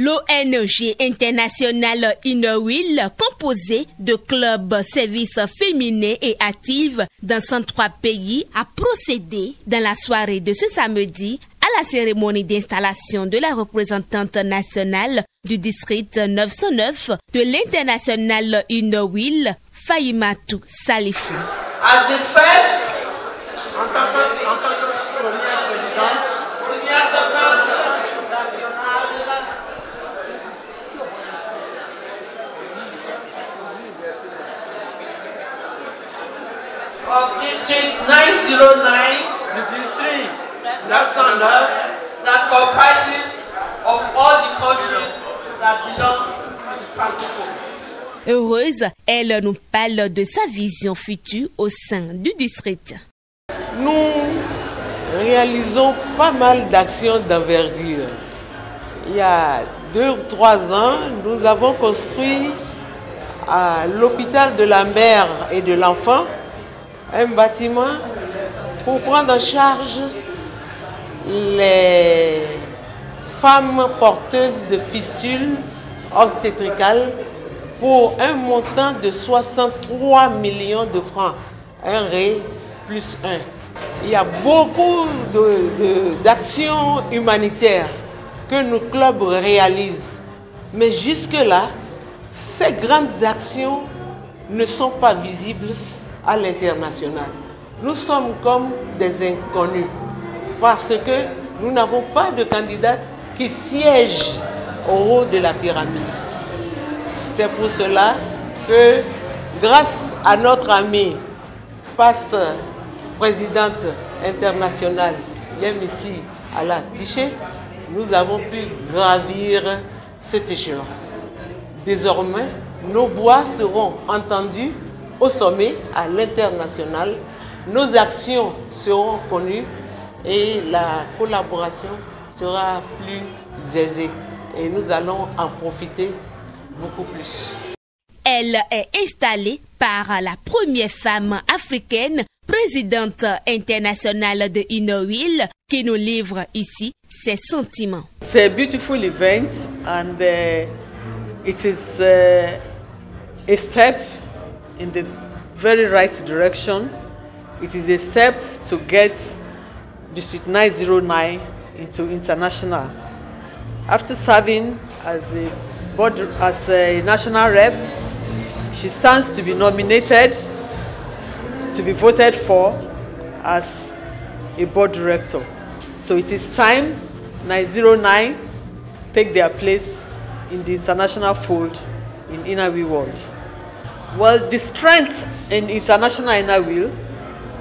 L'ONG internationale Inowil, composée de clubs services féminins et actifs dans 103 pays, a procédé dans la soirée de ce samedi à la cérémonie d'installation de la représentante nationale du district 909 de l'international Inowil, Faïmatou Salifou. As the first, en tant que première présidente, of District 909, the District 909, that comprises of all the countries that belong to the Francophone. Heureuse, elle nous parle de sa vision future au sein du district. Nous réalisons pas mal d'actions d'envergure. Il y a 2 ou 3 ans, nous avons construit à l'hôpital de la mère et de l'enfant un bâtiment pour prendre en charge les femmes porteuses de fistules obstétricales pour un montant de 63 millions de francs, un ré plus 1. Il y a beaucoup d'actions humanitaires que nos clubs réalisent. Mais jusque-là, ces grandes actions ne sont pas visibles à l'international. Nous sommes comme des inconnus parce que nous n'avons pas de candidate qui siège au haut de la pyramide. C'est pour cela que, grâce à notre amie, présidente internationale, Yemisi Ala Tiché, nous avons pu gravir cet échelon. Désormais, nos voix seront entendues au sommet, à l'international. Nos actions seront connues et la collaboration sera plus aisée. Et nous allons en profiter beaucoup plus. Elle est installée par la première femme africaine présidente internationale de Inowil qui nous livre ici ses sentiments. C'est a beautiful event and it is a step in the very right direction. It is a step to get District 909 into international. After serving as a national rep, she stands to be nominated, to be voted for as a board director. So it is time 909 take their place in the international fold in Inawil world. Well, the strength in international Inawil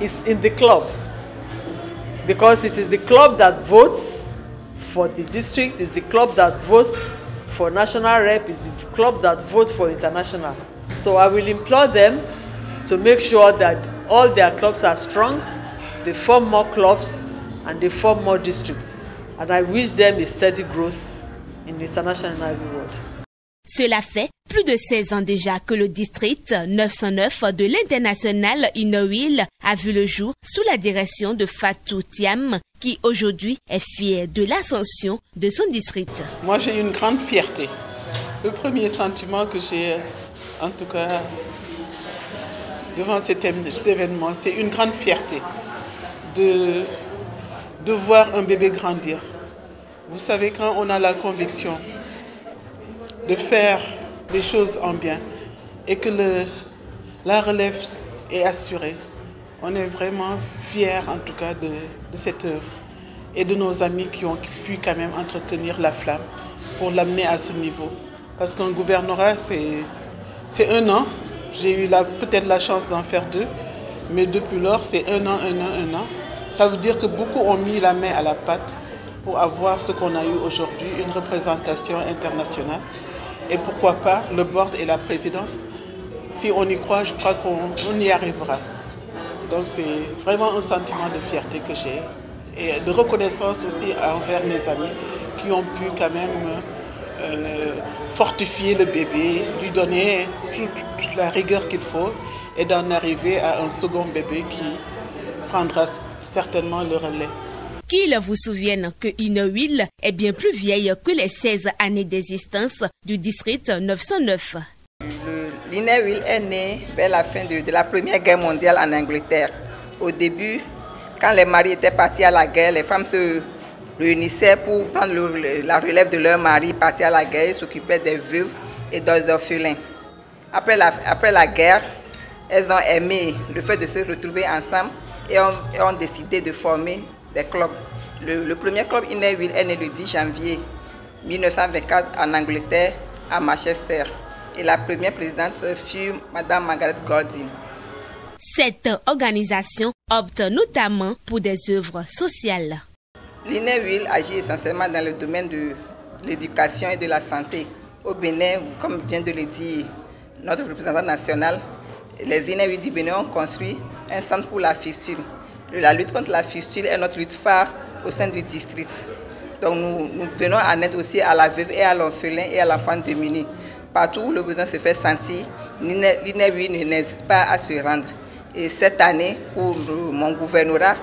is in the club, because it is the club that votes for the district, is the club that votes for national rep, is the club that votes for international. So I will implore them to make sure that all their clubs are strong, they form more clubs and they form more districts. And I wish them a steady growth in the international world. Cela fait plus de 16 ans déjà que le district 909 de l'international Inowil a vu le jour sous la direction de Fatou Thiam, qui aujourd'hui est fier de l'ascension de son district. Moi, j'ai une grande fierté. Le premier sentiment que j'ai, en tout cas, devant cet événement, c'est une grande fierté de voir un bébé grandir. Vous savez, quand on a la conviction de faire les choses en bien et que la relève est assurée, on est vraiment fiers en tout cas de cette œuvre et de nos amis qui ont pu quand même entretenir la flamme pour l'amener à ce niveau. Parce qu'un gouvernorat, c'est 1 an. J'ai eu peut-être la chance d'en faire 2, mais depuis lors, c'est 1 an, 1 an, 1 an. Ça veut dire que beaucoup ont mis la main à la pâte pour avoir ce qu'on a eu aujourd'hui, une représentation internationale. Et pourquoi pas le board et la présidence. Si on y croit, je crois qu'on y arrivera. Donc c'est vraiment un sentiment de fierté que j'ai et de reconnaissance aussi envers mes amis qui ont pu quand même fortifier le bébé, lui donner toute la rigueur qu'il faut et d'en arriver à un second bébé qui prendra certainement le relais. Qu'il vous souvienne que Inowil est bien plus vieille que les 16 années d'existence du district 909. L'Inowil est né vers la fin de la Première Guerre mondiale en Angleterre. Au début, quand les maris étaient partis à la guerre, les femmes se réunissaient pour prendre la relève de leur mari partis à la guerre et s'occupaient des veuves et des orphelins. Après la guerre, elles ont aimé le fait de se retrouver ensemble et ont décidé de former des clubs. Le premier club Inowil est né le 10 janvier 1924 en Angleterre, à Manchester. Et la première présidente fut Madame Margaret Golding. Cette organisation opte notamment pour des œuvres sociales. L'Inowil agit essentiellement dans le domaine de l'éducation et de la santé. Au Bénin, comme vient de le dire notre représentant national, les Inowil du Bénin ont construit un centre pour la fistule. La lutte contre la fistule est notre lutte phare au sein du district. Donc nous venons en aide aussi à la veuve et à l'orphelin et à l'enfant démuni. Partout où le besoin se fait sentir, l'Inowil n'hésite pas à se rendre. Et cette année, pour mon gouvernorat,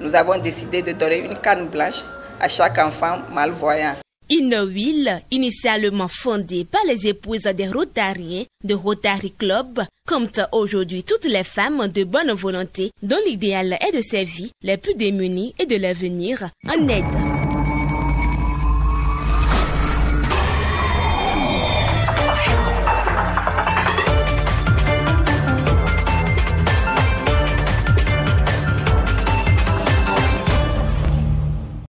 nous avons décidé de donner une canne blanche à chaque enfant malvoyant. Inowil, initialement fondée par les épouses des Rotariens de Rotary Club, compte aujourd'hui toutes les femmes de bonne volonté dont l'idéal est de servir les plus démunis et de leur venir en aide.